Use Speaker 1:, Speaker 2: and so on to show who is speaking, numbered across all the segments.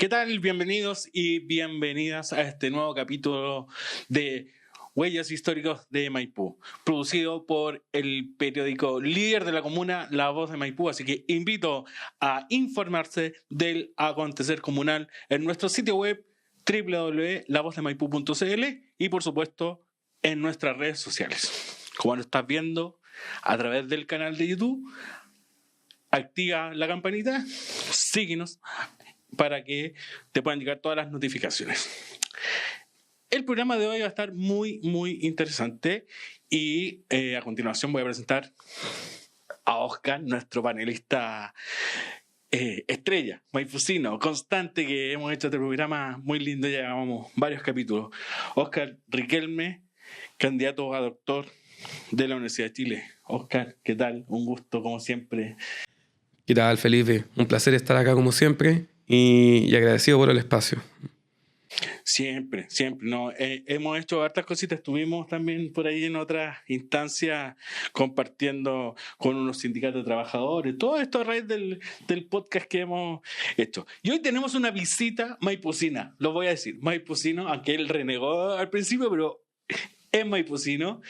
Speaker 1: ¿Qué tal? Bienvenidos y bienvenidas a este nuevo capítulo de Huellas Históricos de Maipú, producido por el periódico líder de la comuna, La Voz de Maipú. Así que invito a informarse del acontecer comunal en nuestro sitio web www.lavozdemaipú.cl y por supuesto en nuestras redes sociales. Como lo estás viendo a través del canal de YouTube, activa la campanita, síguenos para que te puedan llegar todas las notificaciones. El programa de hoy va a estar muy interesante y a continuación voy a presentar a Oscar, nuestro panelista estrella, maipusino, constante, que hemos hecho este programa muy lindo, ya llevamos varios capítulos. Oscar Riquelme, candidato a doctor de la Universidad de Chile. Oscar, ¿qué tal? Un gusto como siempre.
Speaker 2: ¿Qué tal, Felipe? Un placer estar acá como siempre y agradecido por el espacio.
Speaker 1: Siempre. No, hemos hecho hartas cositas. Estuvimos también por ahí en otras instancias compartiendo con unos sindicatos de trabajadores. Todo esto a raíz del podcast que hemos hecho. Y hoy tenemos una visita maipucina. Lo voy a decir, maipucino, aunque él renegó al principio, pero es maipucino.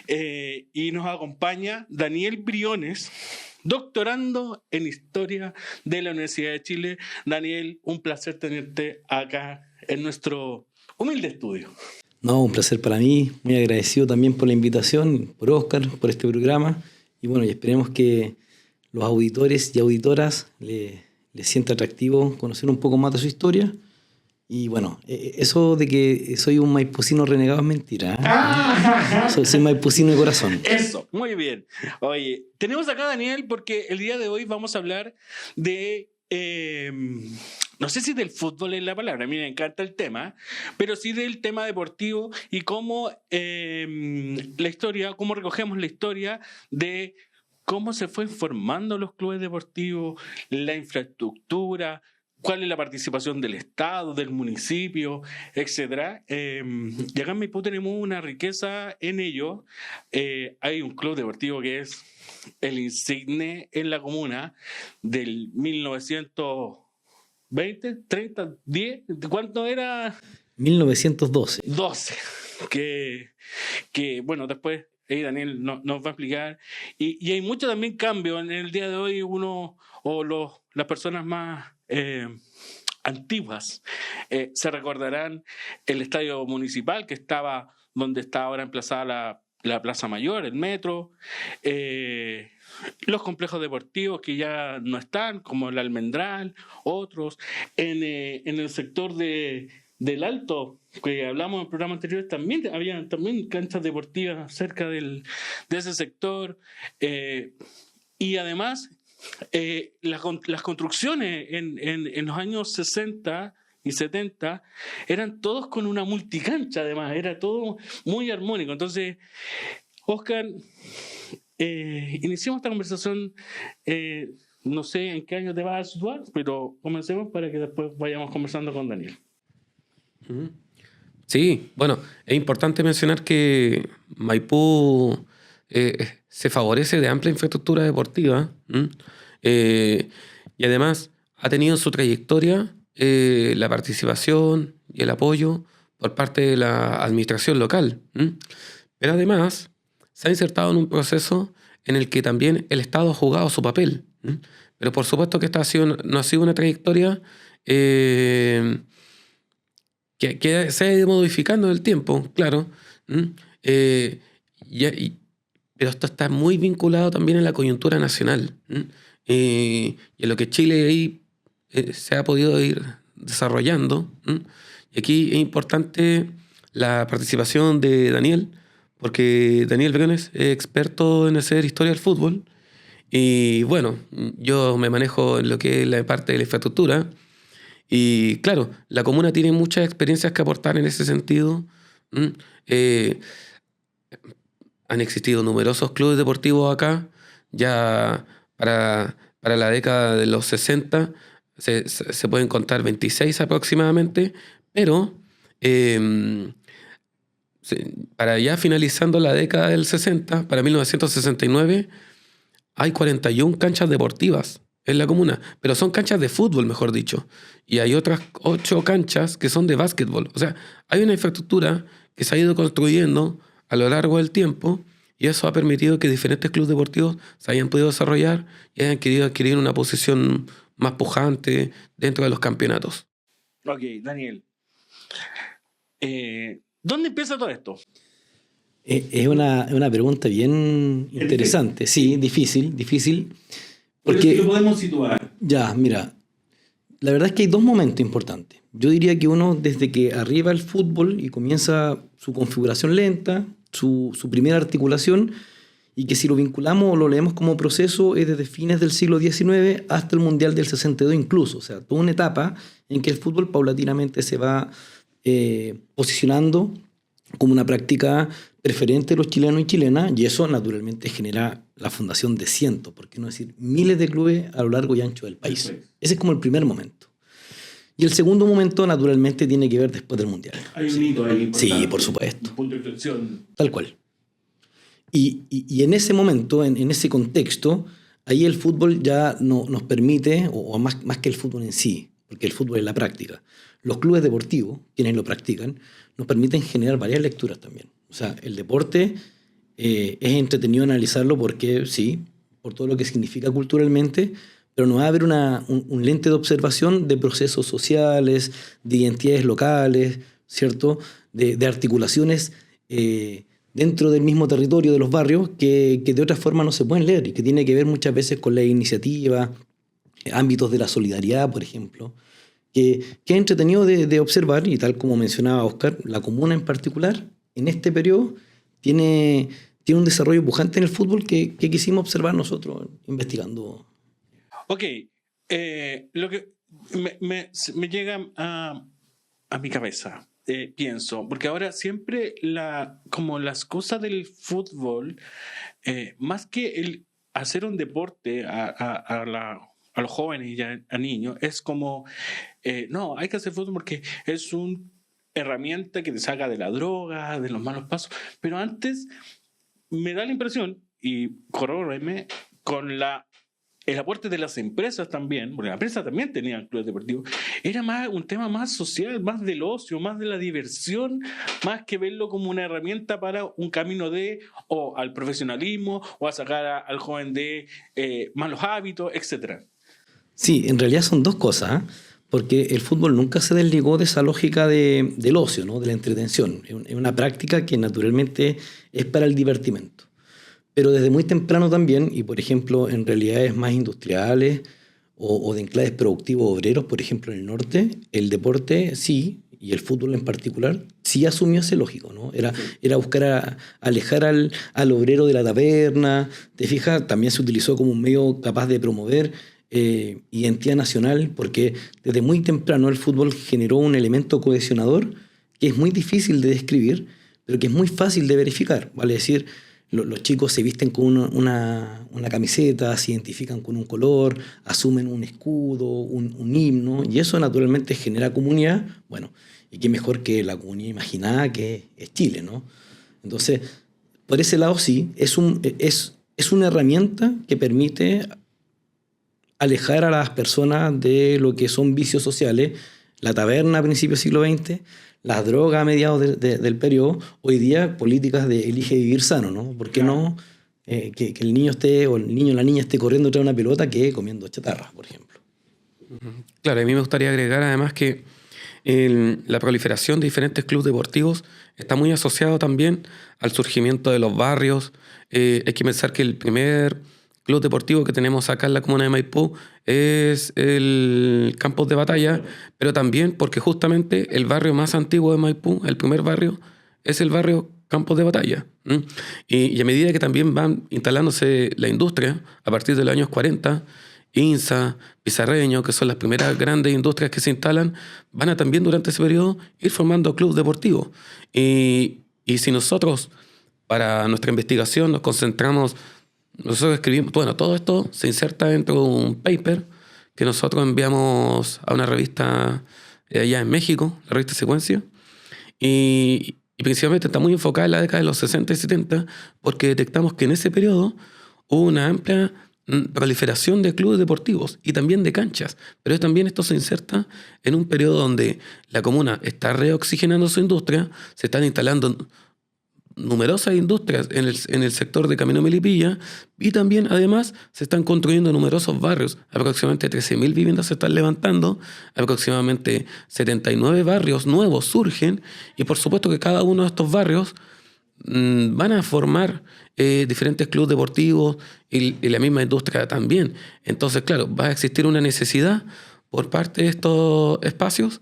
Speaker 1: Y nos acompaña Daniel Briones, doctorando en Historia de la Universidad de Chile. Daniel, un placer tenerte acá en nuestro humilde estudio.
Speaker 3: No, un placer para mí, muy agradecido también por la invitación, por Oscar, por este programa. Y bueno, y esperemos que los auditores y auditoras les sienta atractivo conocer un poco más de su historia. Y bueno, eso de que soy un maipucino renegado es mentira, ¿eh? Soy maipucino de corazón.
Speaker 1: Eso, muy bien. Oye, tenemos acá a Daniel porque el día de hoy vamos a hablar de... no sé si del fútbol es la palabra, a mí me encanta el tema, pero sí del tema deportivo y cómo la historia, cómo recogemos la historia de cómo se fue formando los clubes deportivos, la infraestructura, cuál es la participación del Estado, del municipio, etc. Y acá en Maipú tenemos una riqueza en ello. Hay un club deportivo que es el Insigne en la comuna del 1920, 30, 10, ¿cuánto era?
Speaker 3: 1912.
Speaker 1: 12. Que bueno, después Daniel nos va a explicar. Y hay mucho también cambio. En el día de hoy las personas más antiguas se recordarán el estadio municipal que estaba donde está ahora emplazada la Plaza Mayor, el metro, los complejos deportivos que ya no están, como el Almendral, otros, en el sector del Alto, que hablamos en el programa anterior, también había canchas deportivas cerca de ese sector, y además las construcciones en los años 60 y 70 eran todos con una multicancha, además, era todo muy armónico. Entonces, Oscar, iniciamos esta conversación, no sé en qué año te vas a situar, pero comencemos para que después vayamos conversando con Daniel.
Speaker 2: Sí, bueno, es importante mencionar que Maipú se favorece de amplia infraestructura deportiva, y además ha tenido en su trayectoria la participación y el apoyo por parte de la administración local. Pero además se ha insertado en un proceso en el que también el Estado ha jugado su papel. Pero por supuesto que esta no ha sido una trayectoria que se ha ido modificando en el tiempo, claro. Pero esto está muy vinculado también en la coyuntura nacional. Y en lo que Chile ahí se ha podido ir desarrollando. Y aquí es importante la participación de Daniel, porque Daniel Briones es experto en hacer historia del fútbol. Y bueno, yo me manejo en lo que es la parte de la infraestructura. Y claro, la comuna tiene muchas experiencias que aportar en ese sentido. Han existido numerosos clubes deportivos acá. Ya para la década de los 60 se pueden contar 26 aproximadamente, pero para ya finalizando la década del 60, para 1969, hay 41 canchas deportivas en la comuna, pero son canchas de fútbol, mejor dicho. Y hay otras 8 canchas que son de básquetbol. O sea, hay una infraestructura que se ha ido construyendo a lo largo del tiempo y eso ha permitido que diferentes clubes deportivos se hayan podido desarrollar y hayan querido adquirir una posición más pujante dentro de los campeonatos.
Speaker 1: Ok, Daniel. ¿Dónde empieza todo esto?
Speaker 3: Es una pregunta bien interesante. Sí, difícil. Porque
Speaker 1: lo podemos situar.
Speaker 3: ya, mira, la verdad es que hay 2 momentos importantes. Yo diría que uno, desde que arriba el fútbol y comienza su configuración lenta, su primera articulación, y que si lo vinculamos o lo leemos como proceso, es desde fines del siglo XIX hasta el Mundial del 62 incluso. O sea, toda una etapa en que el fútbol paulatinamente se va posicionando como una práctica preferente de los chilenos y chilenas, y eso naturalmente genera la fundación de cientos, por qué no decir miles de clubes a lo largo y ancho del país. Ese es como el primer momento. Y el segundo momento naturalmente tiene que ver después del Mundial.
Speaker 1: Hay un hito ahí.
Speaker 3: Sí, por supuesto.
Speaker 1: Un punto de inflexión.
Speaker 3: Tal cual. Y en ese momento, en ese contexto, ahí el fútbol ya nos permite, o más que el fútbol en sí, porque el fútbol es la práctica, los clubes deportivos, quienes lo practican, nos permiten generar varias lecturas también. O sea, el deporte es entretenido analizarlo porque, sí, por todo lo que significa culturalmente, pero no va a haber un lente de observación de procesos sociales, de identidades locales, ¿cierto? De articulaciones dentro del mismo territorio de los barrios que de otra forma no se pueden leer y que tiene que ver muchas veces con la iniciativa, ámbitos de la solidaridad, por ejemplo, que es entretenido de observar, y tal como mencionaba Oscar, la comuna en particular, en este periodo, tiene un desarrollo pujante en el fútbol que quisimos observar nosotros investigando.
Speaker 1: Ok, lo que me llega a mi cabeza, pienso, porque ahora siempre como las cosas del fútbol, más que el hacer un deporte a los jóvenes y a niños, es como, no, hay que hacer fútbol porque es una herramienta que te saca de la droga, de los malos pasos, pero antes me da la impresión, y corróborame, con el aporte de las empresas también, porque las empresas también tenían clubes deportivos, era más un tema más social, más del ocio, más de la diversión, más que verlo como una herramienta para un camino o al profesionalismo, o a sacar al joven de malos hábitos, etc.
Speaker 3: Sí, en realidad son 2 cosas, ¿eh? Porque el fútbol nunca se desligó de esa lógica del ocio, ¿no? De la entretención. Es una práctica que naturalmente es para el divertimento. Pero desde muy temprano también, y por ejemplo en realidades más industriales o de enclaves productivos obreros, por ejemplo en el norte, el deporte sí, y el fútbol en particular, sí asumió ese lógico, ¿no? Era buscar alejar al obrero de la taberna. Te fijas, también se utilizó como un medio capaz de promover identidad nacional, porque desde muy temprano el fútbol generó un elemento cohesionador que es muy difícil de describir, pero que es muy fácil de verificar. Vale decir, los chicos se visten con una camiseta, se identifican con un color, asumen un escudo, un himno, y eso naturalmente genera comunidad. Bueno, y qué mejor que la comunidad imaginada que es Chile, ¿no? Entonces, por ese lado sí, es una herramienta que permite alejar a las personas de lo que son vicios sociales, la taberna a principios del siglo XX, las drogas a mediados del periodo, hoy día políticas de elige vivir sano, ¿no? ¿Por qué no que el niño o el niño o la niña esté corriendo tras una pelota que comiendo chatarra, por ejemplo?
Speaker 2: Claro, a mí me gustaría agregar además que la proliferación de diferentes clubes deportivos está muy asociado también al surgimiento de los barrios. Hay que pensar que el primer club deportivo que tenemos acá en la comuna de Maipú es el Campos de Batalla, pero también porque justamente el barrio más antiguo de Maipú, el primer barrio, es el barrio Campos de Batalla. Y a medida que también van instalándose la industria, a partir de los años 40, INSA, Pizarreño, que son las primeras grandes industrias que se instalan, van a también durante ese periodo ir formando clubes deportivos. Y si nosotros, para nuestra investigación, nos concentramos. Nosotros escribimos, bueno, todo esto se inserta dentro de un paper que nosotros enviamos a una revista allá en México, la revista Secuencia, y principalmente está muy enfocada en la década de los 60 y 70, porque detectamos que en ese periodo hubo una amplia proliferación de clubes deportivos y también de canchas. Pero también esto se inserta en un periodo donde la comuna está reoxigenando su industria, se están instalando numerosas industrias en el sector de Camino Melipilla y también, además, se están construyendo numerosos barrios. Aproximadamente 13.000 viviendas se están levantando, aproximadamente 79 barrios nuevos surgen y por supuesto que cada uno de estos barrios van a formar diferentes clubes deportivos y la misma industria también. Entonces, claro, va a existir una necesidad por parte de estos espacios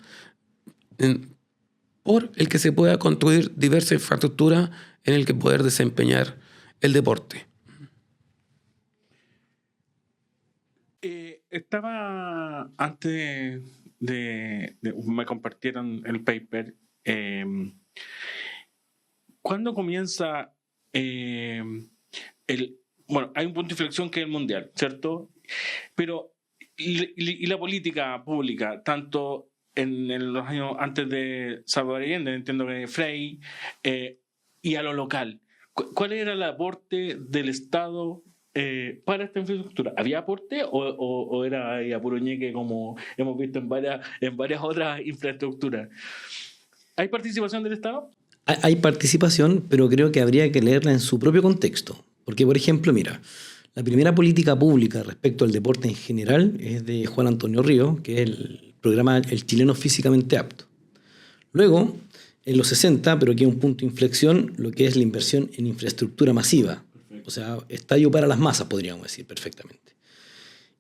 Speaker 2: por el que se pueda construir diversa infraestructura en el que poder desempeñar el deporte.
Speaker 1: Estaba antes de me compartieron el paper. ¿Cuándo comienza bueno, hay un punto de inflexión que es el mundial, ¿cierto? Pero y la política pública, tanto en los años antes de Salvador Allende, entiendo que Frei, y a lo local, ¿cuál era el aporte del Estado para esta infraestructura? ¿Había aporte o era ahí a puro ñeque como hemos visto en varias otras infraestructuras? ¿Hay participación del Estado?
Speaker 3: Hay participación, pero creo que habría que leerla en su propio contexto. Porque, por ejemplo, mira, la primera política pública respecto al deporte en general es de Juan Antonio Ríos, que es el programa El Chileno Físicamente Apto. Luego, en los 60, pero aquí hay un punto de inflexión, lo que es la inversión en infraestructura masiva. O sea, estadio para las masas, podríamos decir perfectamente.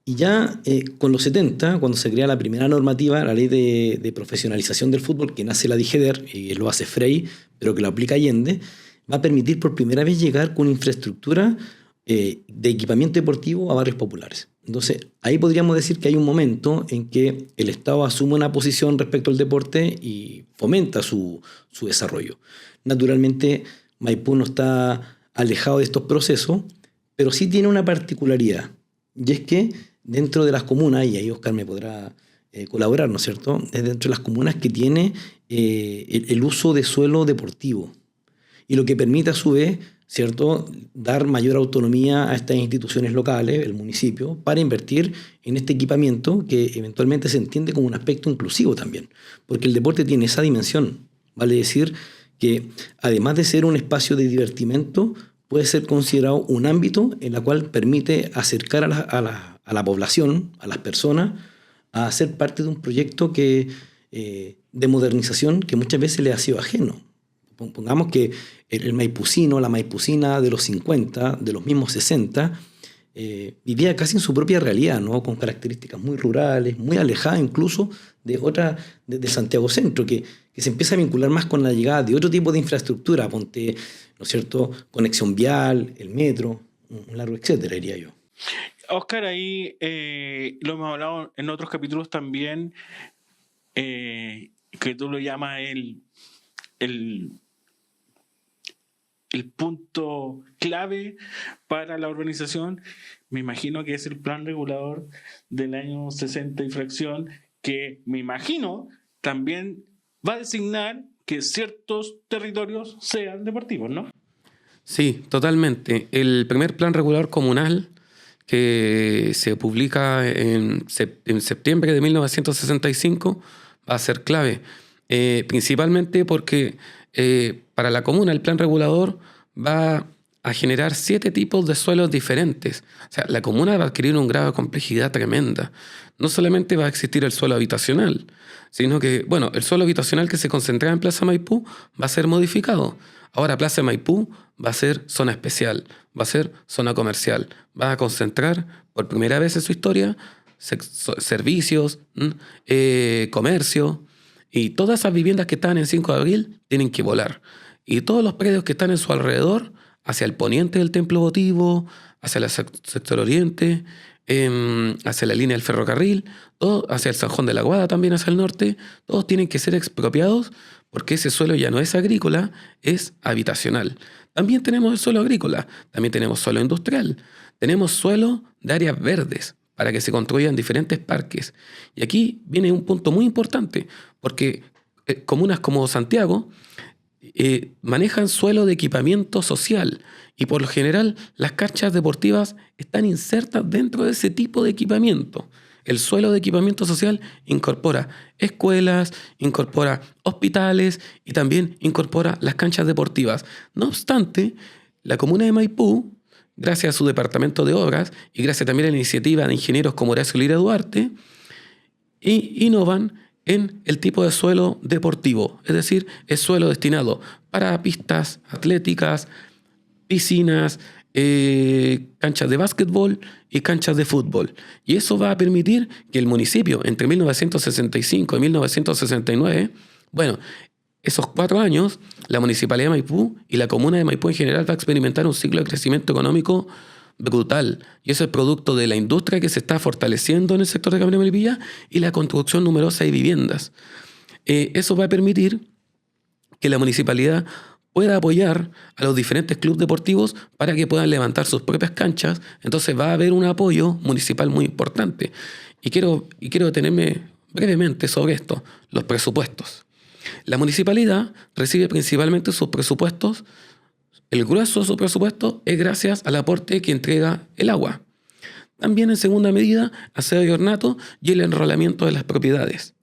Speaker 3: Y ya con los 70, cuando se crea la primera normativa, la ley de profesionalización del fútbol, que nace la DIGEDER y lo hace Frei, pero que lo aplica Allende, va a permitir por primera vez llegar con infraestructura de equipamiento deportivo a barrios populares. Entonces, ahí podríamos decir que hay un momento en que el Estado asume una posición respecto al deporte y fomenta su desarrollo. Naturalmente, Maipú no está alejado de estos procesos, pero sí tiene una particularidad, y es que dentro de las comunas, y ahí Oscar me podrá colaborar, ¿no es cierto?, es dentro de las comunas que tiene el uso de suelo deportivo, y lo que permite a su vez, ¿cierto?, dar mayor autonomía a estas instituciones locales, el municipio, para invertir en este equipamiento que eventualmente se entiende como un aspecto inclusivo también, porque el deporte tiene esa dimensión, vale decir que además de ser un espacio de divertimento, puede ser considerado un ámbito en el cual permite acercar a la población, a las personas, a ser parte de un proyecto de modernización que muchas veces le ha sido ajeno. Pongamos que el maipucino, la maipucina de los 50, de los mismos 60, vivía casi en su propia realidad, ¿no?, con características muy rurales, muy alejadas incluso de Santiago Centro, que se empieza a vincular más con la llegada de otro tipo de infraestructura, ponte, ¿no es cierto?, conexión vial, el metro, un largo etcétera, diría yo.
Speaker 1: Oscar, ahí lo hemos hablado en otros capítulos también, que tú lo llamas el punto clave para la urbanización. Me imagino que es el plan regulador del año 60 y fracción, que me imagino también va a designar que ciertos territorios sean deportivos, ¿no?
Speaker 2: Sí, totalmente. El primer plan regulador comunal que se publica en septiembre de 1965 va a ser clave, principalmente porque para la comuna el plan regulador va a generar 7 tipos de suelos diferentes. O sea, la comuna va a adquirir un grado de complejidad tremenda. No solamente va a existir el suelo habitacional, sino que, bueno, el suelo habitacional que se concentraba en Plaza Maipú va a ser modificado. Ahora Plaza Maipú va a ser zona especial, va a ser zona comercial. Va a concentrar por primera vez en su historia servicios, comercio, y todas esas viviendas que están en 5 de abril tienen que volar. Y todos los predios que están en su alrededor, hacia el poniente del templo votivo, hacia el sector oriente, hacia la línea del ferrocarril, todo, hacia el San Juan de la Guada también hacia el norte, todos tienen que ser expropiados porque ese suelo ya no es agrícola, es habitacional. También tenemos el suelo agrícola, también tenemos suelo industrial, tenemos suelo de áreas verdes para que se construyan diferentes parques. Y aquí viene un punto muy importante, porque comunas como Santiago manejan suelo de equipamiento social y por lo general las canchas deportivas están insertas dentro de ese tipo de equipamiento. El suelo de equipamiento social incorpora escuelas, incorpora hospitales y también incorpora las canchas deportivas. No obstante, la comuna de Maipú, gracias a su departamento de obras y gracias también a la iniciativa de ingenieros como Horacio Lira Duarte, innovan en el tipo de suelo deportivo, es decir, es suelo destinado para pistas atléticas, piscinas, canchas de básquetbol y canchas de fútbol. Y eso va a permitir que el municipio, entre 1965 y 1969, bueno, esos 4 años, la Municipalidad de Maipú y la Comuna de Maipú en general va a experimentar un ciclo de crecimiento económico brutal. Y eso es producto de la industria que se está fortaleciendo en el sector de Camino de Melipilla y la construcción numerosa de viviendas. Eso va a permitir que la municipalidad pueda apoyar a los diferentes clubes deportivos para que puedan levantar sus propias canchas. Entonces va a haber un apoyo municipal muy importante. Y quiero detenerme brevemente sobre esto, los presupuestos. La municipalidad recibe principalmente sus presupuestos, el grueso de su presupuesto es gracias al aporte que entrega el agua. También en segunda medida, aseo y ornato y el enrolamiento de las propiedades.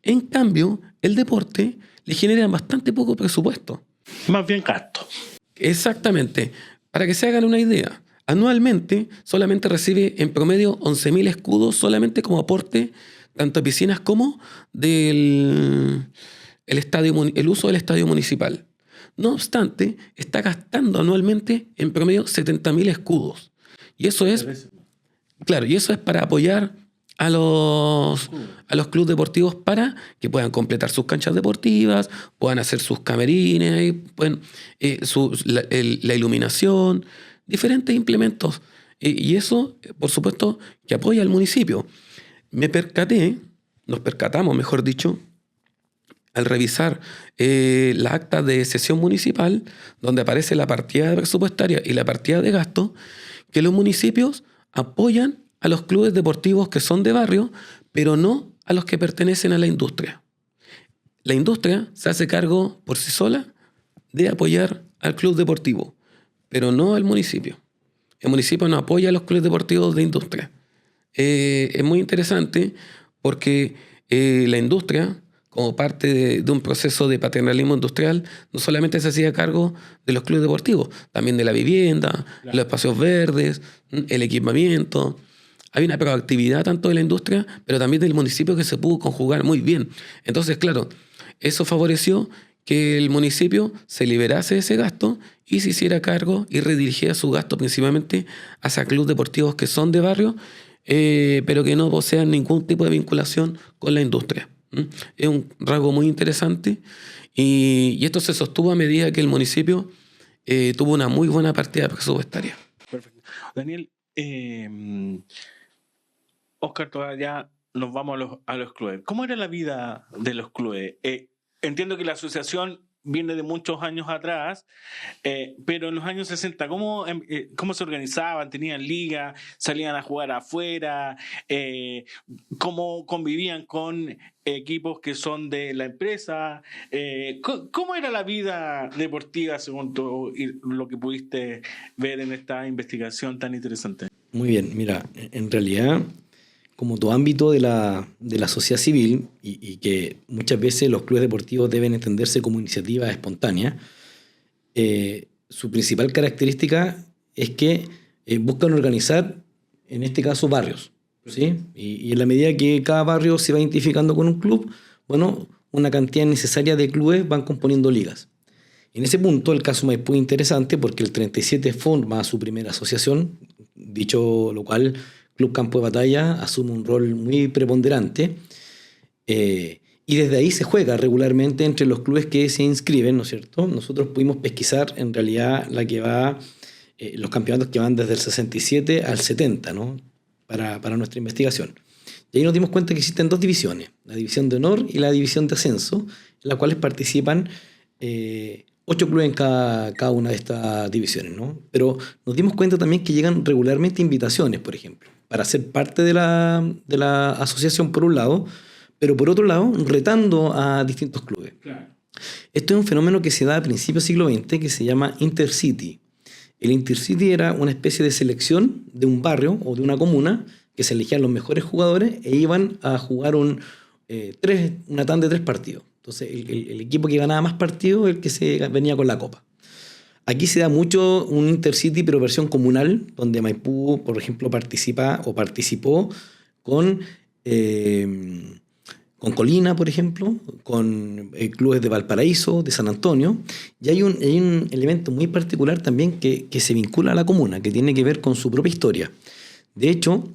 Speaker 2: En cambio, el deporte le genera bastante poco presupuesto.
Speaker 1: Más bien gasto.
Speaker 2: Exactamente. Para que se hagan una idea, anualmente solamente recibe en promedio 11.000 escudos solamente como aporte tanto de piscinas como del el uso del estadio municipal. No obstante, está gastando anualmente en promedio 70.000 escudos. Y eso es, claro, y eso es para apoyar a los clubes deportivos para que puedan completar sus canchas deportivas, puedan hacer sus camerines, pueden, la iluminación, diferentes implementos. Y eso, por supuesto, que apoya al municipio. Nos percatamos, mejor dicho, al revisar la acta de sesión municipal, donde aparece la partida presupuestaria y la partida de gasto, que los municipios apoyan a los clubes deportivos que son de barrio, pero no a los que pertenecen a la industria. La industria se hace cargo por sí sola de apoyar al club deportivo, pero no al municipio. El municipio no apoya a los clubes deportivos de industria. Es muy interesante porque la industria, como parte de un proceso de paternalismo industrial, no solamente se hacía cargo de los clubes deportivos, también de la vivienda, los espacios verdes, el equipamiento. Hay una proactividad tanto de la industria, pero también del municipio que se pudo conjugar muy bien. Entonces, claro, eso favoreció que el municipio se liberase de ese gasto y se hiciera cargo y redirigiera su gasto principalmente hacia clubes deportivos que son de barrio, pero que no posean ningún tipo de vinculación con la industria. Es un rasgo muy interesante y esto se sostuvo a medida que el municipio tuvo una muy buena partida presupuestaria.
Speaker 1: Perfecto. Daniel, Oscar, todavía nos vamos a los clubes. ¿Cómo era la vida de los clubes? Entiendo que la asociación viene de muchos años atrás, pero en los años 60, ¿cómo se organizaban? ¿Tenían liga? ¿Salían a jugar afuera? ¿Cómo convivían con equipos que son de la empresa? ¿Cómo era la vida deportiva según lo que pudiste ver en esta investigación tan interesante?
Speaker 3: Muy bien, mira, en realidad, como todo ámbito de la sociedad civil, y que muchas veces los clubes deportivos deben entenderse como iniciativa espontánea, su principal característica es que buscan organizar, en este caso, barrios, ¿sí? Y en la medida que cada barrio se va identificando con un club, bueno, una cantidad necesaria de clubes van componiendo ligas. En ese punto, el caso Maipú es interesante porque el 37 forma su primera asociación, dicho lo cual, Club Campo de Batalla asume un rol muy preponderante y desde ahí se juega regularmente entre los clubes que se inscriben, ¿no es cierto? Nosotros pudimos pesquisar en realidad los campeonatos que van desde el 67 al 70, ¿no? Para nuestra investigación. Y ahí nos dimos cuenta que existen 2 divisiones, la división de honor y la división de ascenso, en las cuales participan 8 clubes en cada una de estas divisiones, ¿no? Pero nos dimos cuenta también que llegan regularmente invitaciones, por ejemplo, para ser parte de la asociación por un lado, pero por otro lado retando a distintos clubes.
Speaker 1: Claro.
Speaker 3: Esto es un fenómeno que se da a principios del siglo XX que se llama Intercity. El Intercity era una especie de selección de un barrio o de una comuna que se elegían los mejores jugadores e iban a jugar una tanda de 3 partidos. Entonces el equipo que ganaba más partidos es el que se venía con la copa. Aquí se da mucho un Intercity, pero versión comunal, donde Maipú, por ejemplo, participó con Colina, por ejemplo, con clubes de Valparaíso, de San Antonio. Y hay un elemento muy particular también que se vincula a la comuna, que tiene que ver con su propia historia. De hecho,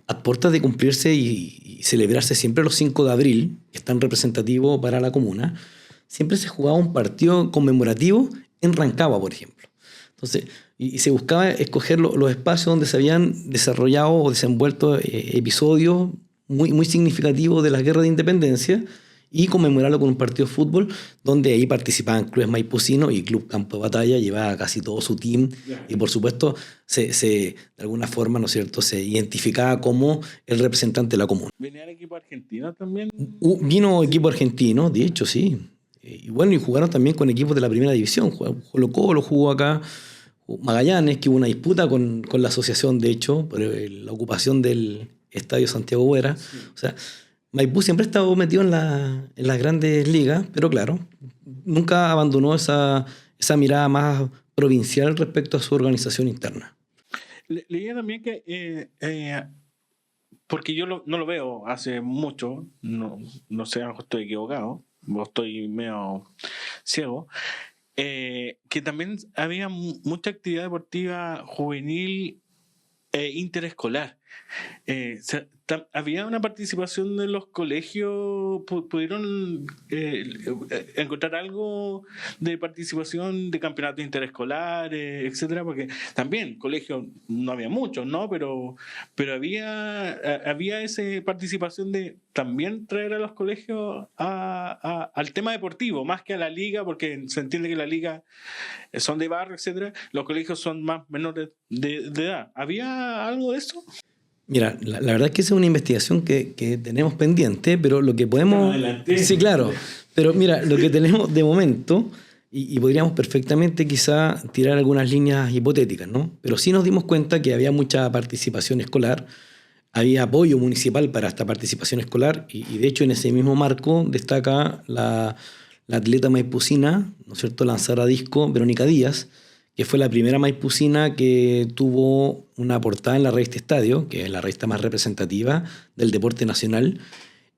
Speaker 3: a puertas de cumplirse y celebrarse siempre los 5 de abril, que es tan representativo para la comuna, siempre se jugaba un partido conmemorativo en Rancagua, por ejemplo. Entonces, y se buscaba escoger los espacios donde se habían desarrollado o desenvuelto episodios muy, muy significativos de la guerra de independencia y conmemorarlo con un partido de fútbol donde ahí participaban clubes maipucinos y Club Campo de Batalla llevaba casi todo su team y por supuesto de alguna forma, ¿no es cierto?, se identificaba como el representante de la comuna.
Speaker 1: ¿Venía el equipo argentino también?
Speaker 3: Vino equipo argentino, de hecho, sí. Y bueno, y jugaron también con equipos de la primera división. Colo-Colo jugó acá, Magallanes, que hubo una disputa con la asociación, de hecho, por la ocupación del Estadio Santiago Buera. Sí. O sea, Maipú siempre ha estado metido en las grandes ligas, pero claro, nunca abandonó esa mirada más provincial respecto a su organización interna.
Speaker 1: Leía también que, porque yo no lo veo hace mucho, no sé, a lo mejor estoy equivocado, o estoy medio ciego, que también había mucha actividad deportiva juvenil interescolar. Había una participación de los colegios, pudieron encontrar algo de participación de campeonatos interescolares, etcétera, porque también colegios no había muchos, ¿no? Pero había esa participación de también traer a los colegios al tema deportivo, más que a la liga, porque se entiende que la liga son de barrio, etcétera. Los colegios son más menores de edad. ¿Había algo de eso?
Speaker 3: Mira, la verdad es que esa es una investigación que tenemos pendiente, pero lo que podemos... Sí, claro. Pero mira, lo que tenemos de momento, y podríamos perfectamente quizá tirar algunas líneas hipotéticas, ¿no? Pero sí nos dimos cuenta que había mucha participación escolar, había apoyo municipal para esta participación escolar, y de hecho en ese mismo marco destaca la atleta maipucina, ¿no es cierto?, lanzadora disco, Verónica Díaz, que fue la primera maipucina que tuvo una portada en la revista Estadio, que es la revista más representativa del deporte nacional,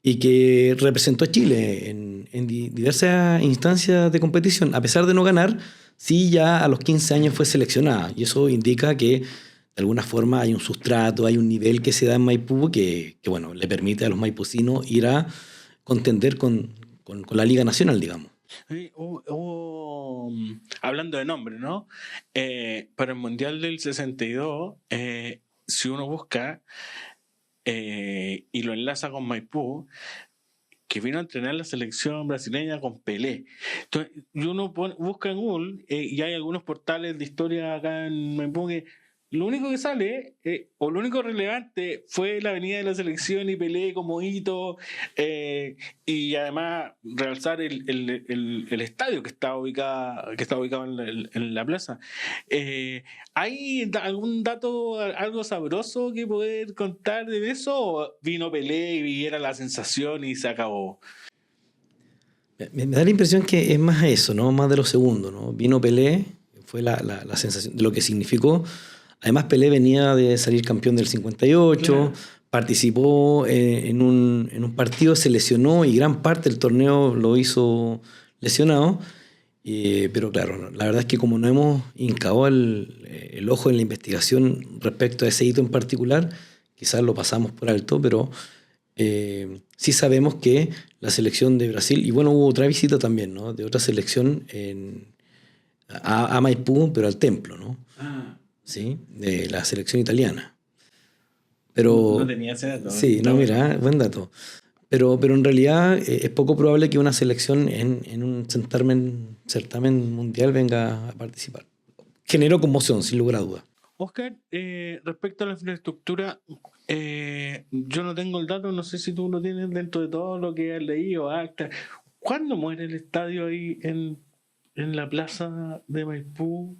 Speaker 3: y que representó a Chile en diversas instancias de competición. A pesar de no ganar, sí ya a los 15 años fue seleccionada, y eso indica que de alguna forma hay un sustrato, hay un nivel que se da en Maipú que bueno, le permite a los maipucinos ir a contender con la Liga Nacional, digamos.
Speaker 1: Hablando de nombre, ¿no? Para el Mundial del 62, si uno busca y lo enlaza con Maipú, que vino a entrenar la selección brasileña con Pelé. Entonces, y uno busca en Google y hay algunos portales de historia acá en Maipú que lo único que sale, o lo único relevante, fue la venida de la selección y Pelé como hito, y además realzar el estadio que está ubicado en la plaza. ¿Hay algún dato, algo sabroso que poder contar de eso? ¿O vino Pelé y era la sensación y se acabó?
Speaker 3: Me da la impresión que es más eso, ¿no? Más de lo segundo, ¿no? Vino Pelé, fue la sensación de lo que significó. Además, Pelé venía de salir campeón del 58, claro. Participó en un partido, se lesionó y gran parte del torneo lo hizo lesionado. Pero claro, la verdad es que como no hemos hincado el ojo en la investigación respecto a ese hito en particular, quizás lo pasamos por alto, pero sí sabemos que la selección de Brasil, y bueno, hubo otra visita también, ¿no?, de otra selección a Maipú, pero al templo, ¿no? ¿Sí? De la selección italiana. Pero,
Speaker 1: no tenía ese dato.
Speaker 3: Sí, no, mira, buen dato. Pero en realidad es poco probable que una selección en un certamen mundial venga a participar. Generó conmoción, sin lugar a dudas.
Speaker 1: Oscar, respecto a la infraestructura, yo no tengo el dato, no sé si tú lo tienes dentro de todo lo que has leído, acta. ¿Cuándo muere el estadio ahí en la plaza de Maipú?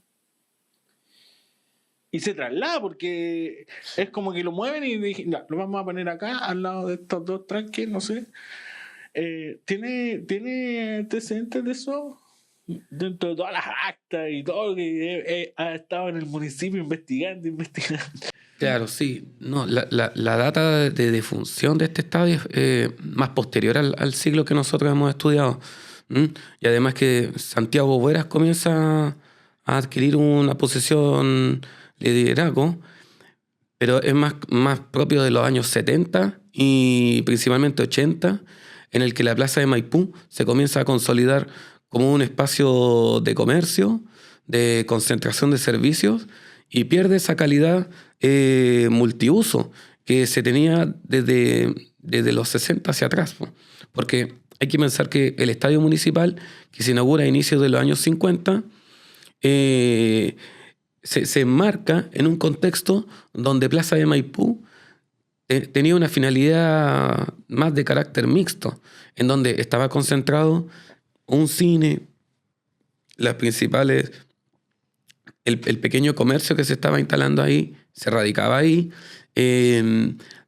Speaker 1: Y se traslada porque es como que lo mueven y dije, ya, lo vamos a poner acá al lado de estos dos tranques, no sé. ¿Tiene antecedentes de eso? Dentro de todas las actas y todo que ha estado en el municipio investigando.
Speaker 2: Claro, sí. No, la data de defunción de este estadio es más posterior al siglo que nosotros hemos estudiado. Y además que Santiago Bueras comienza a adquirir una posición de liderazgo, pero es más propio de los años 70 y principalmente 80, en el que la plaza de Maipú se comienza a consolidar como un espacio de comercio, de concentración de servicios, y pierde esa calidad multiuso que se tenía desde los 60 hacia atrás. Porque hay que pensar que el estadio municipal, que se inaugura a inicios de los años 50, se enmarca en un contexto donde Plaza de Maipú tenía una finalidad más de carácter mixto, en donde estaba concentrado un cine, las principales, el pequeño comercio que se estaba instalando ahí, se radicaba ahí,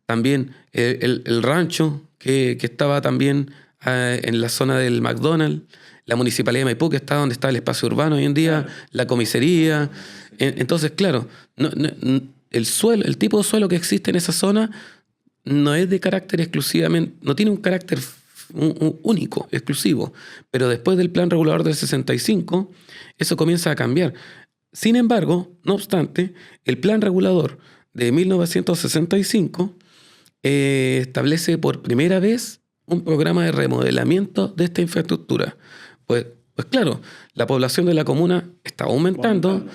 Speaker 2: también el rancho que estaba también en la zona del McDonald's, la municipalidad de Maipú, que está donde está el espacio urbano hoy en día, la comisaría. Entonces, claro, el tipo de suelo que existe en esa zona no es de carácter exclusivamente, no tiene un carácter único, exclusivo, pero después del plan regulador del 65, eso comienza a cambiar. Sin embargo, no obstante, el plan regulador de 1965 establece por primera vez un programa de remodelamiento de esta infraestructura. Pues claro, la población de la comuna está aumentando.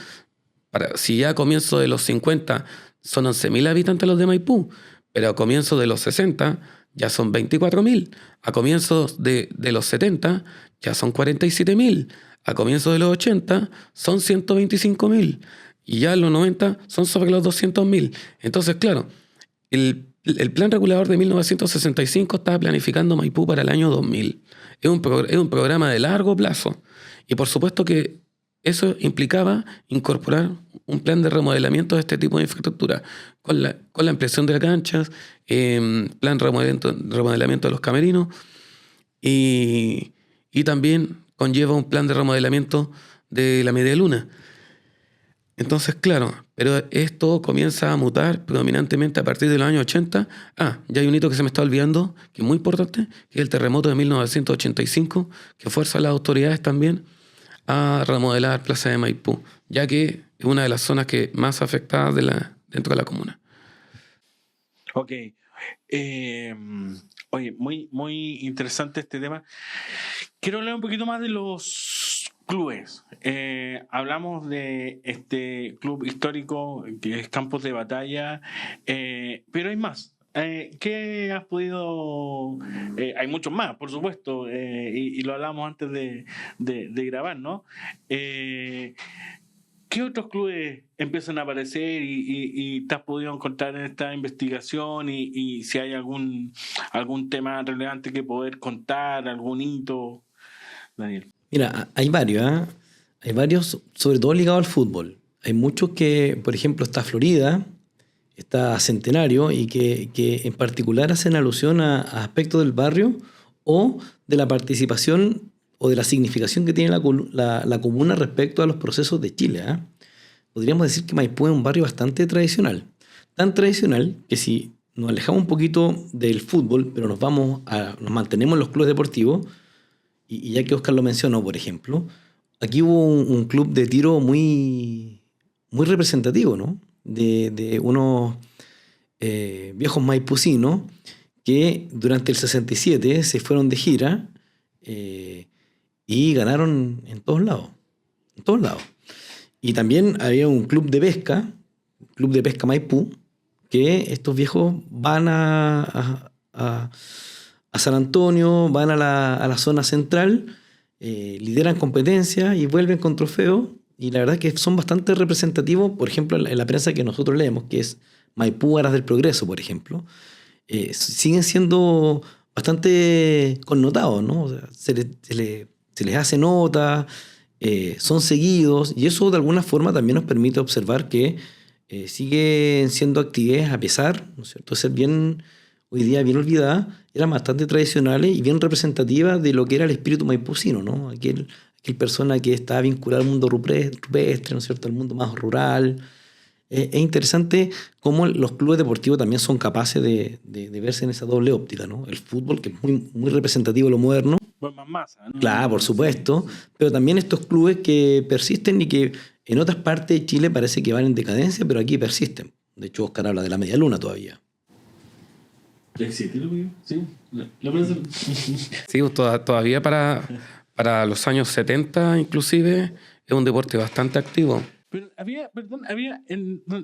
Speaker 2: Si ya a comienzos de los 50 son 11.000 habitantes los de Maipú, pero a comienzos de los 60 ya son 24.000. A comienzos de los 70 ya son 47.000. A comienzos de los 80 son 125.000. Y ya en los 90 son sobre los 200.000. Entonces, claro, el plan regulador de 1965 estaba planificando Maipú para el año 2000. Es un programa de largo plazo. Y por supuesto que eso implicaba incorporar un plan de remodelamiento de este tipo de infraestructura, con la ampliación de las canchas, plan remodelamiento de los camerinos, y también conlleva un plan de remodelamiento de la media luna. Entonces, claro, pero esto comienza a mutar predominantemente a partir de los años 80. Ya hay un hito que se me está olvidando, que es muy importante, que es el terremoto de 1985, que fuerza a las autoridades también a remodelar Plaza de Maipú, ya que es una de las zonas que más afectadas dentro de la comuna.
Speaker 1: Ok. Oye, muy, muy interesante este tema. Quiero hablar un poquito más de los clubes. Hablamos de este club histórico que es Campos de Batalla, pero hay más. ¿Qué has podido...? Hay muchos más, por supuesto, y lo hablamos antes de grabar, ¿no? ¿Qué otros clubes empiezan a aparecer y te has podido encontrar en esta investigación? Y si hay algún tema relevante que poder contar, algún hito, Daniel.
Speaker 3: Mira, hay varios, Hay varios, sobre todo ligados al fútbol. Hay muchos que, por ejemplo, está Florida, está Centenario, y que en particular hacen alusión a aspectos del barrio o de la participación o de la significación que tiene la comuna respecto a los procesos de Chile. Podríamos decir que Maipú es un barrio bastante tradicional. Tan tradicional que si nos alejamos un poquito del fútbol, pero nos mantenemos en los clubes deportivos, y ya que Oscar lo mencionó, por ejemplo, aquí hubo un club de tiro muy, muy representativo, ¿no? De unos viejos maipucinos que durante el 67 se fueron de gira y ganaron en todos lados. En todos lados. Y también había un club de pesca Maipú, que estos viejos van a San Antonio, van a la zona central, lideran competencias y vuelven con trofeos. Y la verdad es que son bastante representativos, por ejemplo, en la prensa que nosotros leemos, que es Maipú Aras del Progreso, por ejemplo. Siguen siendo bastante connotados, ¿no? O sea, se les hace nota, son seguidos, y eso de alguna forma también nos permite observar que siguen siendo actividades a pesar, ¿no es cierto?, de ser bien, hoy día bien olvidadas, eran bastante tradicionales y bien representativas de lo que era el espíritu maipucino, ¿no? Aquel persona que estaba vinculada al mundo rupestre, ¿no es cierto?, al mundo más rural. Es interesante cómo los clubes deportivos también son capaces de verse en esa doble óptica, ¿no? El fútbol, que es muy, muy representativo de lo moderno,
Speaker 1: Pues más masa, ¿no?
Speaker 3: claro, por supuesto, pero también estos clubes que persisten y que en otras partes de Chile parece que van en decadencia, pero aquí persisten. De hecho, Oscar habla de la media luna todavía.
Speaker 1: ¿Existe lo mío? Sí. La prensa.
Speaker 2: Sí, todavía para los años 70 inclusive es un deporte bastante activo.
Speaker 1: Pero había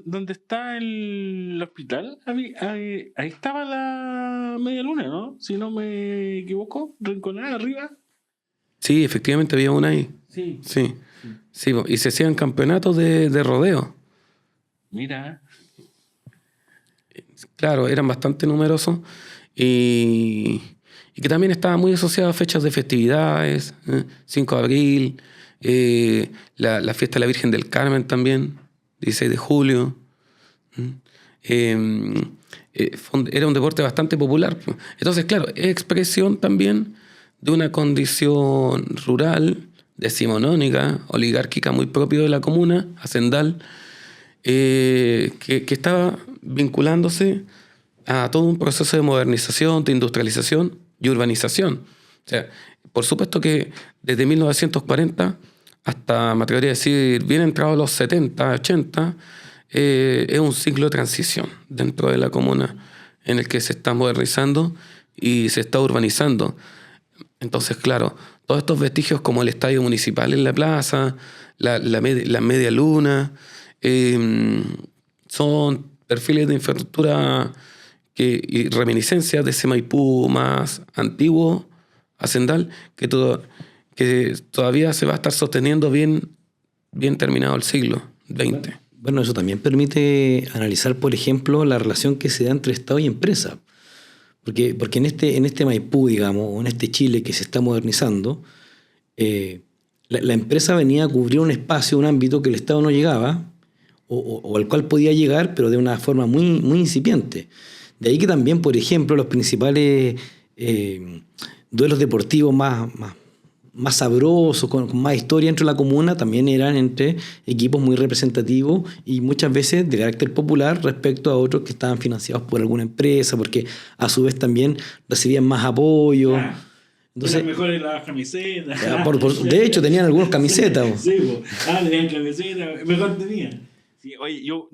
Speaker 1: donde está el hospital, ahí estaba la media luna, ¿no? Si no me equivoco, Rinconada arriba.
Speaker 2: Sí, efectivamente había una ahí.
Speaker 1: Sí.
Speaker 2: Sí, y se hacían campeonatos de rodeo.
Speaker 1: Mira.
Speaker 2: Claro, eran bastante numerosos y que también estaban muy asociados a fechas de festividades, 5 de abril, la fiesta de la Virgen del Carmen también, 16 de julio. Era un deporte bastante popular. Entonces, claro, es expresión también de una condición rural, decimonónica, oligárquica, muy propio de la comuna, hacendal, que estaba vinculándose a todo un proceso de modernización, de industrialización y urbanización. O sea, por supuesto que desde 1940 hasta, me atrevería a decir, bien entrados los 70, 80, es un ciclo de transición dentro de la comuna en el que se está modernizando y se está urbanizando. Entonces, claro, todos estos vestigios como el estadio municipal en la plaza, la media luna, son perfiles de infraestructura y reminiscencias de ese Maipú más antiguo, hacendal, que todavía se va a estar sosteniendo bien terminado el siglo XX.
Speaker 3: Bueno, eso también permite analizar, por ejemplo, la relación que se da entre Estado y empresa. Porque en este Maipú, digamos, o en este Chile que se está modernizando, la empresa venía a cubrir un espacio, un ámbito que el Estado no llegaba, o al cual podía llegar, pero de una forma muy, muy incipiente. De ahí que también, por ejemplo, los principales duelos deportivos más sabrosos, con más historia entre la comuna, también eran entre equipos muy representativos y muchas veces de carácter popular respecto a otros que estaban financiados por alguna empresa, porque a su vez también recibían más apoyo.
Speaker 1: Entonces, mejores las camisetas.
Speaker 3: De hecho, tenían algunas camisetas.
Speaker 1: Sí, tenían camisetas, mejor tenían. Sí, oye, yo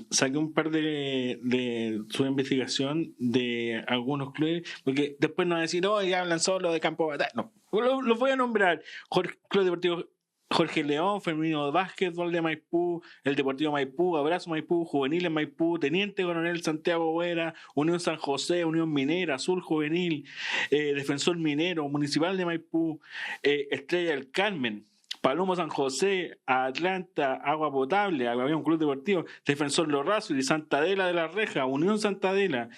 Speaker 1: saqué un par de su investigación de algunos clubes, porque después nos van a decir, ya hablan solo de Campo de Batalla. No, los voy a nombrar. Club Deportivo Jorge León, Femenino de Básquetbol de Maipú, el Deportivo Maipú, Abrazo Maipú, Juvenil en Maipú, Teniente Coronel Santiago Vera, Unión San José, Unión Minera, Azul Juvenil, Defensor Minero, Municipal de Maipú, Estrella del Carmen, Palomo San José, Atlanta, Agua Potable, había un club deportivo, Defensor Los Rasos y Santa Adela de la Reja, Unión Santa Adela,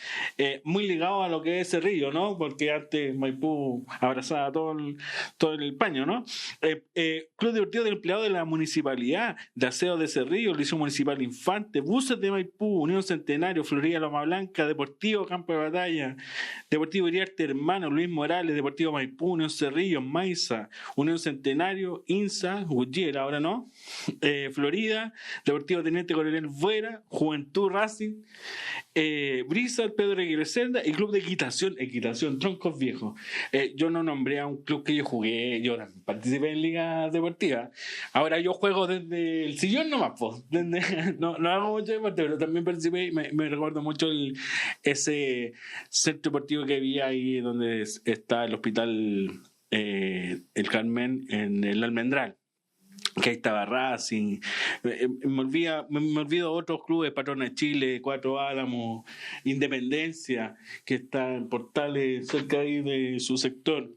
Speaker 1: muy ligado a lo que es Cerrillo, ¿no? Porque antes Maipú abrazaba todo el paño, ¿no? Club Deportivo del Empleado de la Municipalidad, de Aseo de Cerrillo, Liceo Municipal Infante, Buses de Maipú, Unión Centenario, Florida Loma Blanca, Deportivo Campo de Batalla, Deportivo Iriarte Hermano, Luis Morales, Deportivo Maipú, Unión Cerrillo, Maiza, Unión Centenario, INSA, Gutiérrez, ahora no, Florida, Deportivo Teniente Coronel Vera, Juventud Racing, Brisa, Pedro Aguirre Cerda y Club de Equitación, Troncos Viejos. Yo no nombré a un club que yo jugué, yo participé en ligas deportivas. Ahora yo juego desde el sillón nomás, pues. No hago mucho deporte, pero también participé y me recuerdo mucho ese centro deportivo que había ahí donde está el hospital El Carmen en el Almendral. que ahí estaba Racing, me olvido otros clubes, Patrona de Chile, Cuatro Álamos, Independencia, que está en Portales, cerca ahí de su sector.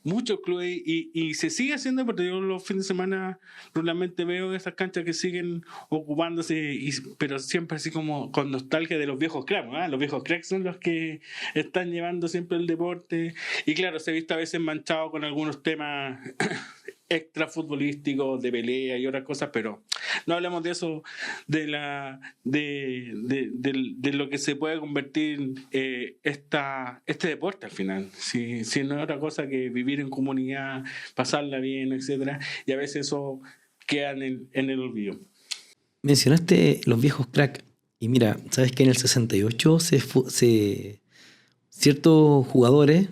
Speaker 1: Muchos clubes, y se sigue haciendo, porque yo los fines de semana realmente veo esas canchas que siguen ocupándose, pero siempre así como con nostalgia de los viejos cracks, ¿no? Los viejos cracks son los que están llevando siempre el deporte, y claro, se ha visto a veces manchado con algunos temas extra futbolísticos, de pelea y otras cosas, pero no hablemos de eso, de lo que se puede convertir este deporte al final. Si no es otra cosa que vivir en comunidad, pasarla bien, etcétera, y a veces eso queda en el olvido.
Speaker 3: Mencionaste los viejos crack, y mira, sabes que en el 68 ciertos jugadores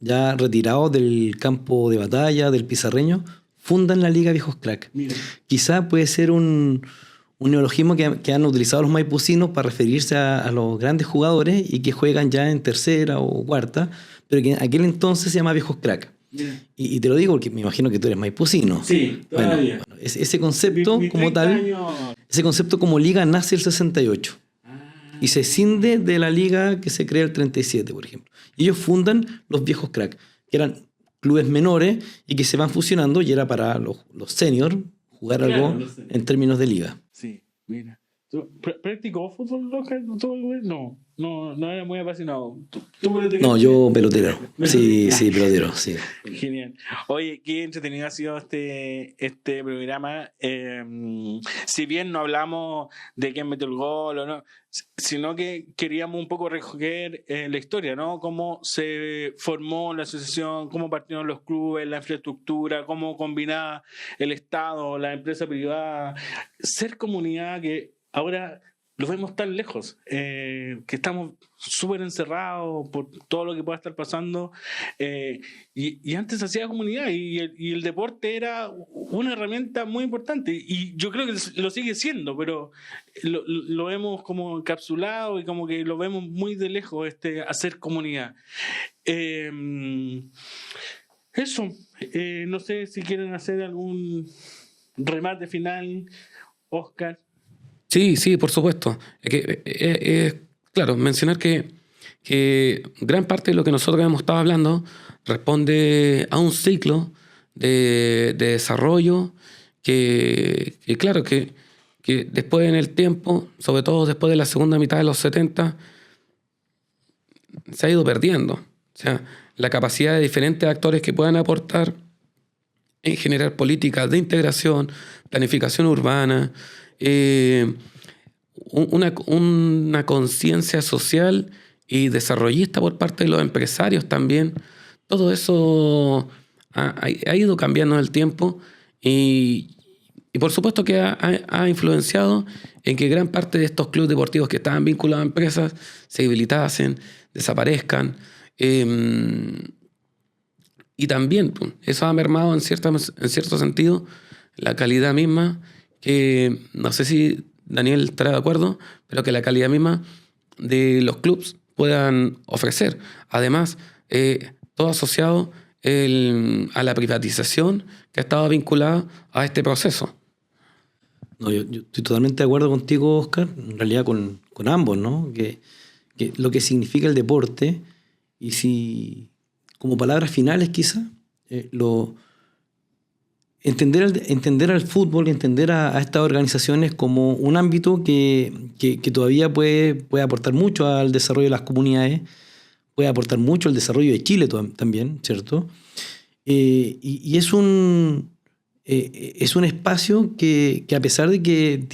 Speaker 3: ya retirados del campo de batalla, del pizarreño, fundan la Liga Viejos Crack.
Speaker 1: Mira.
Speaker 3: Quizá puede ser un neologismo que han utilizado los maipucinos para referirse a los grandes jugadores y que juegan ya en tercera o cuarta, pero que en aquel entonces se llama Viejos Crack. Y te lo digo porque me imagino que tú eres maipucino.
Speaker 1: Sí, todavía.
Speaker 3: Bueno, ese concepto como tal, ese concepto como liga nace el 68. Y se escinde de la liga que se crea el 37, por ejemplo. Y ellos fundan los Viejos Crack, que eran clubes menores y que se van fusionando, y era para los seniors jugar algo en términos de liga.
Speaker 1: Sí, mira. ¿Practicó fútbol local? No era muy apasionado.
Speaker 3: No, yo pelotero. Sí, pelotero, sí.
Speaker 1: Genial. Oye, qué entretenido ha sido este programa. Si bien no hablamos de quién metió el gol o no, sino que queríamos un poco recoger la historia, ¿no? Cómo se formó la asociación, cómo partieron los clubes, la infraestructura, cómo combinaba el Estado, la empresa privada, ser comunidad, que ahora lo vemos tan lejos, que estamos súper encerrados por todo lo que pueda estar pasando, y antes hacía comunidad, y el deporte era una herramienta muy importante, y yo creo que lo sigue siendo, pero lo hemos como encapsulado y como que lo vemos muy de lejos, hacer comunidad. Eso, no sé si quieren hacer algún remate final, Oscar.
Speaker 2: Sí, por supuesto. Claro, mencionar que gran parte de lo que nosotros hemos estado hablando responde a un ciclo de desarrollo que claro, que después en el tiempo, sobre todo después de la segunda mitad de los 70, se ha ido perdiendo. O sea, la capacidad de diferentes actores que puedan aportar en generar políticas de integración, planificación urbana, una conciencia social y desarrollista por parte de los empresarios también. Todo eso ha ido cambiando en el tiempo, y por supuesto que ha influenciado en que gran parte de estos clubes deportivos que estaban vinculados a empresas se debilitasen, desaparezcan, y también eso ha mermado en cierto sentido la calidad misma, que no sé si Daniel estará de acuerdo, pero que la calidad misma de los clubes puedan ofrecer. Además, todo asociado a la privatización que ha estado vinculada a este proceso.
Speaker 3: No, yo estoy totalmente de acuerdo contigo, Oscar, en realidad con ambos, ¿no? Que lo que significa el deporte, y si como palabras finales quizá, entender al fútbol, entender a estas organizaciones como un ámbito que todavía puede aportar mucho al desarrollo de las comunidades, puede aportar mucho al desarrollo de Chile también, ¿cierto? Y es un espacio que a pesar de que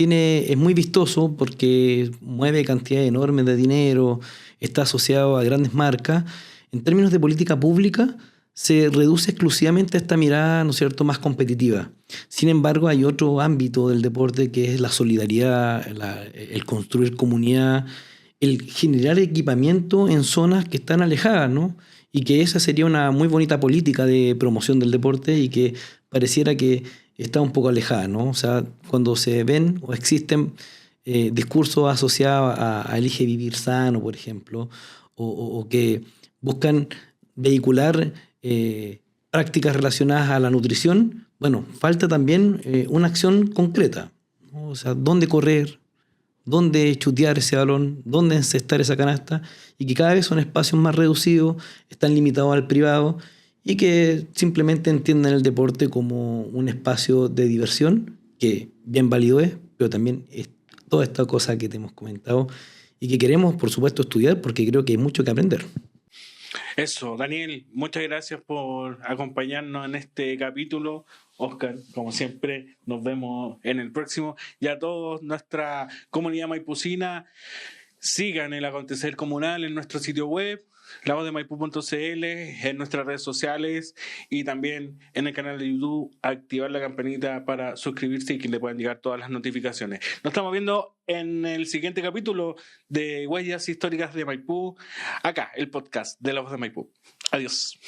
Speaker 3: es muy vistoso porque mueve cantidades enormes de dinero, está asociado a grandes marcas, en términos de política pública se reduce exclusivamente a esta mirada, ¿no es cierto?, más competitiva. Sin embargo, hay otro ámbito del deporte que es la solidaridad, el construir comunidad, el generar equipamiento en zonas que están alejadas, ¿no? Y que esa sería una muy bonita política de promoción del deporte, y que pareciera que está un poco alejada, ¿no? O sea, cuando se ven o existen discursos asociados a elige vivir sano, por ejemplo, o que buscan vehicular prácticas relacionadas a la nutrición, bueno, falta también una acción concreta, ¿no? O sea, dónde correr, dónde chutear ese balón, dónde encestar esa canasta, y que cada vez son espacios más reducidos, están limitados al privado, y que simplemente entiendan el deporte como un espacio de diversión, que bien válido es, pero también es toda esta cosa que te hemos comentado y que queremos, por supuesto, estudiar porque creo que hay mucho que aprender.
Speaker 1: Eso, Daniel, muchas gracias por acompañarnos en este capítulo. Oscar, como siempre, nos vemos en el próximo. Y a todos nuestra comunidad maipucina, sigan el acontecer comunal en nuestro sitio web, lavozdeMaipú.cl, en nuestras redes sociales y también en el canal de YouTube. Activar la campanita para suscribirse y que le puedan llegar todas las notificaciones. Nos estamos viendo en el siguiente capítulo de Huellas Históricas de Maipú, acá, el podcast de La Voz de Maipú. Adiós.